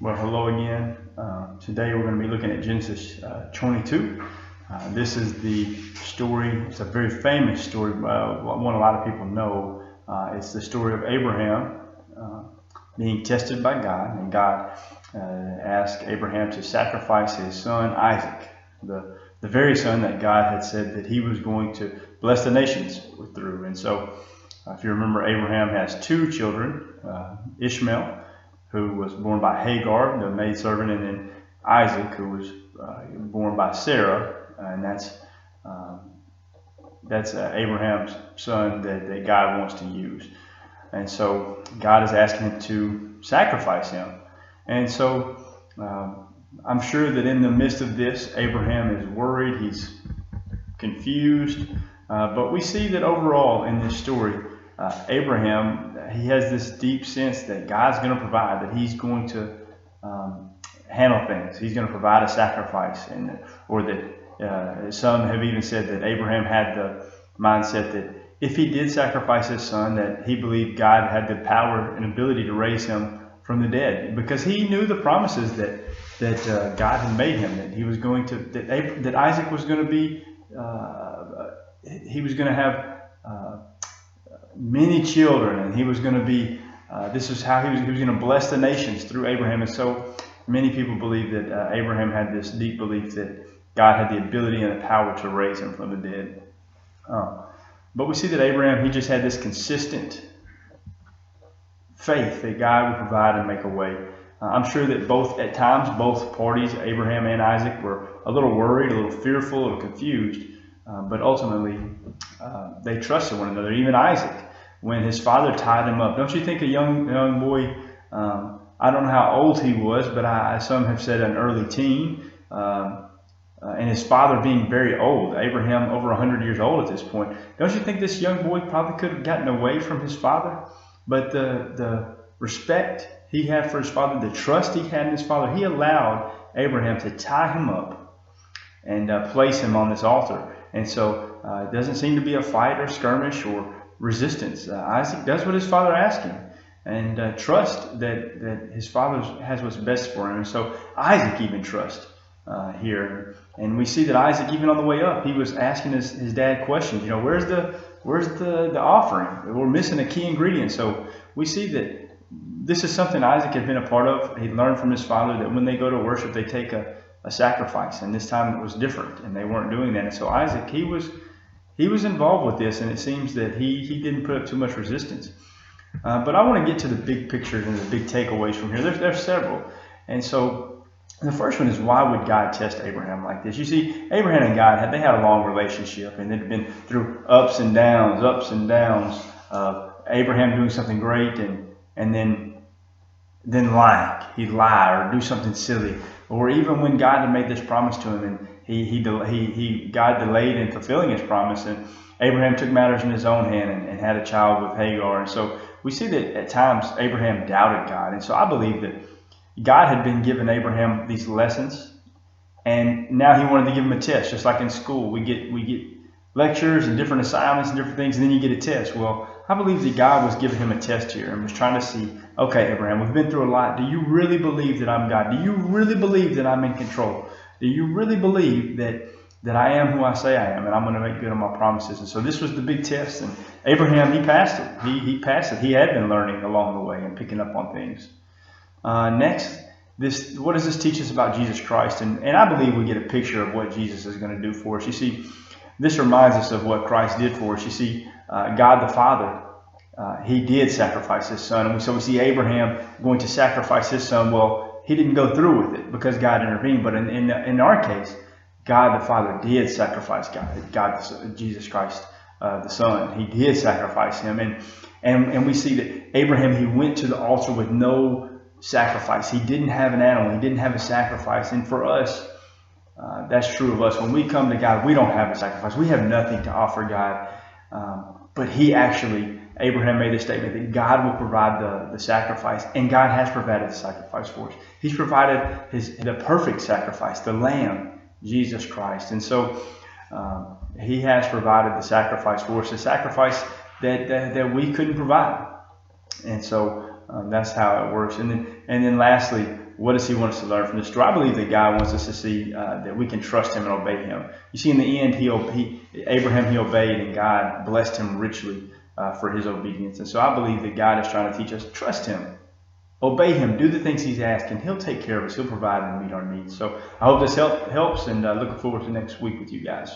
Well, hello again. Today we're going to be looking at Genesis 22. This is the story, it's a very famous story, one a lot of people know. It's the story of Abraham being tested by God, and God asked Abraham to sacrifice his son Isaac, the very son that God had said that he was going to bless the nations through. And so, if you remember, Abraham has two children, Ishmael, who was born by Hagar, the maidservant, and then Isaac, who was born by Sarah, and that's Abraham's son that God wants to use. And so God is asking him to sacrifice him. And so I'm sure that in the midst of this, Abraham is worried, he's confused, but we see that overall in this story, Abraham, he has this deep sense that God's going to provide, that he's going to handle things. He's going to provide a sacrifice, or that some have even said that Abraham had the mindset that if he did sacrifice his son, that he believed God had the power and ability to raise him from the dead, because he knew the promises that God had made him, that he was going to, that Isaac was going to be, he was going to have many children, and he was going to be, this is how he was going to bless the nations through Abraham. And so many people believe that Abraham had this deep belief that God had the ability and the power to raise him from the dead. But we see that Abraham, he just had this consistent faith that God would provide and make a way. I'm sure that at times, both parties, Abraham and Isaac, were a little worried, a little fearful, a little confused. But ultimately, they trusted one another. Even Isaac, when his father tied him up. Don't you think a young boy, I don't know how old he was, but some have said an early teen, and his father being very old, Abraham over 100 years old at this point. Don't you think this young boy probably could have gotten away from his father? But the respect he had for his father, the trust he had in his father, he allowed Abraham to tie him up and place him on this altar. And so it doesn't seem to be a fight or skirmish or resistance. Isaac does what his father asked him, and trust that his father has what's best for him. And so Isaac even trusts here. And we see that Isaac, even on the way up, he was asking his dad questions. Where's the offering? We're missing a key ingredient. So we see that this is something Isaac had been a part of. He learned from his father that when they go to worship, they take a sacrifice, and this time it was different, and they weren't doing that. And so Isaac, he was involved with this, and it seems that he didn't put up too much resistance. But I want to get to the big picture and the big takeaways from here. There's several, and so the first one is, why would God test Abraham like this? You see, Abraham and God had a long relationship, and they'd been through ups and downs of Abraham doing something great, and then lying. He'd lie or do something silly. Or even when God had made this promise to him, and God delayed in fulfilling his promise, and Abraham took matters in his own hand and had a child with Hagar. And so we see that at times Abraham doubted God. And so I believe that God had been giving Abraham these lessons, and now he wanted to give him a test. Just like in school, we get lectures and different assignments and different things, and then you get a test. Well, I believe that God was giving him a test here and was trying to see, okay, Abraham, we've been through a lot. Do you really believe that I'm God? Do you really believe that I'm in control? Do you really believe that I am who I say I am, and I'm going to make good on my promises? And so this was the big test, and Abraham, he passed it. He passed it. He had been learning along the way and picking up on things. Next, what does this teach us about Jesus Christ? And I believe we get a picture of what Jesus is going to do for us. You see, this reminds us of what Christ did for us. You see, God the Father, he did sacrifice his son. And so we see Abraham going to sacrifice his son. Well, he didn't go through with it because God intervened. But in our case, God the Father did sacrifice God, Jesus Christ, the Son. He did sacrifice him. And we see that Abraham, he went to the altar with no sacrifice. He didn't have an animal. He didn't have a sacrifice. And for us, that's true of us. When we come to God, we don't have a sacrifice. We have nothing to offer God. But Abraham made the statement that God will provide the sacrifice, and God has provided the sacrifice for us. He's provided the perfect sacrifice, the Lamb, Jesus Christ. And so he has provided the sacrifice for us, the sacrifice that we couldn't provide. And so that's how it works. And then lastly, what does he want us to learn from this story? I believe that God wants us to see that we can trust him and obey him. You see, in the end, Abraham, he obeyed, and God blessed him richly for his obedience. And so I believe that God is trying to teach us, trust him, obey him, do the things he's asked, and he'll take care of us. He'll provide and meet our needs. So I hope this helps, and looking forward to next week with you guys.